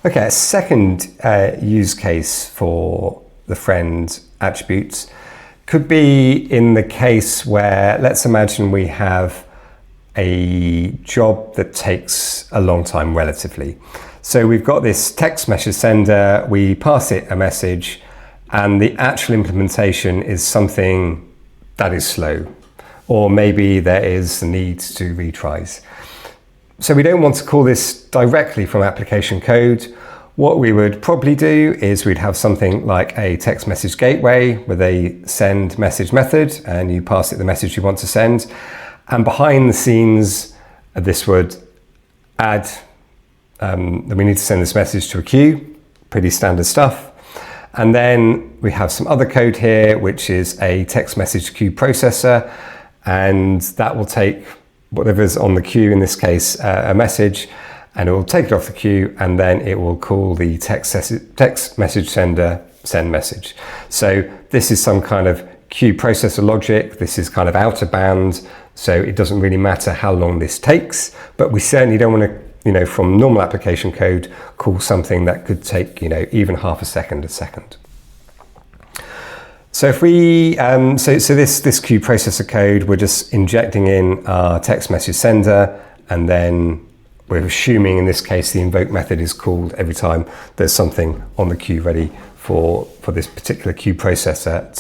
Okay, a second use case for the friend attributes could be in the case where, let's imagine we have a job that takes a long time relatively. So we've got this text message sender, we pass it a message, and the actual implementation is something that is slow, or maybe there is the need to do retries. So we don't want to call this directly from application code. What we would probably do is we'd have something like a text message gateway with a send message method, and you pass it the message you want to send. And behind the scenes, this would add that we need to send this message to a queue, pretty standard stuff. And then we have some other code here, which is a text message queue processor, and that will take whatever's on the queue, in this case, a message, and it will take it off the queue, and then it will call the text message sender send message. So this is some kind of queue processor logic. This is kind of out of band, so it doesn't really matter how long this takes, but we certainly don't want to, from normal application code, call something that could take, even half a second. So if we, this queue processor code, we're just injecting in our text message sender, and then we're assuming in this case the invoke method is called every time there's something on the queue ready for this particular queue processor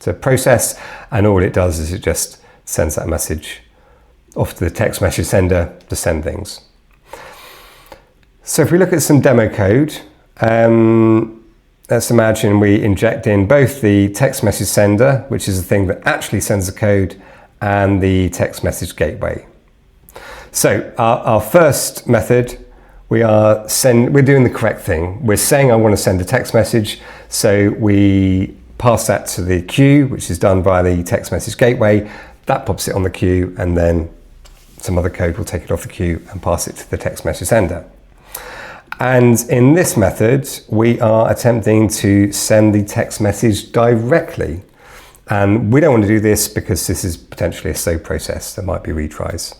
to process, and all it does is it just sends that message off to the text message sender to send things. So if we look at some demo code, let's imagine we inject in both the text message sender, which is the thing that actually sends the code, and the text message gateway. So our first method, we're doing the correct thing. We're saying I want to send a text message, so we pass that to the queue, which is done by the text message gateway. That pops it on the queue, and then some other code will take it off the queue and pass it to the text message sender. And in this method, we are attempting to send the text message directly. And we don't want to do this because this is potentially a slow process. There might be retries.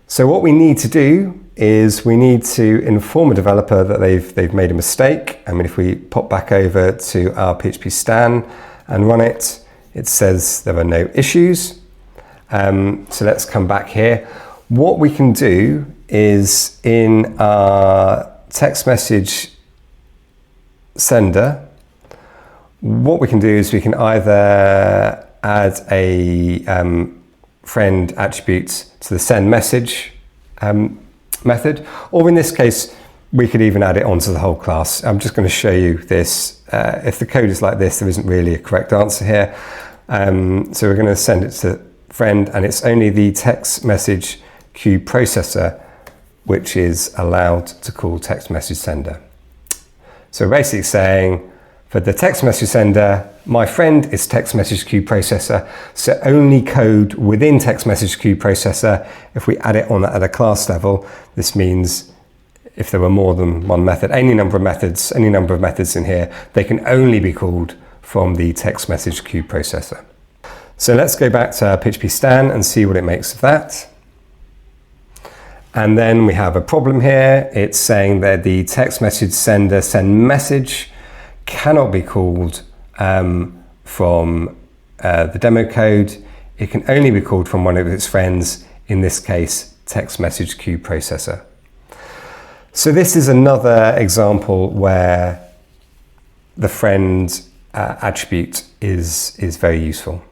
So what we need to do is we need to inform a developer that they've made a mistake. I mean, if we pop back over to our PHP Stan and run it, it says there are no issues. So let's come back here. What we can do is in our text message sender, what we can do is we can either add a friend attribute to the send message method, or in this case, we could even add it onto the whole class. I'm just going to show you this. If the code is like this, there isn't really a correct answer here. So we're going to send it to friend, and it's only the text message queue processor which is allowed to call text message sender. So we're basically saying, for the text message sender, my friend is text message queue processor, so only code within text message queue processor. If we add it on at a class level, this means if there were more than one method, any number of methods in here, they can only be called from the text message queue processor. So let's go back to our PHP Stan and see what it makes of that. And then we have a problem here. It's saying that the text message sender send message cannot be called from the demo code. It can only be called from one of its friends, in this case, text message queue processor. So this is another example where the friend attribute is very useful.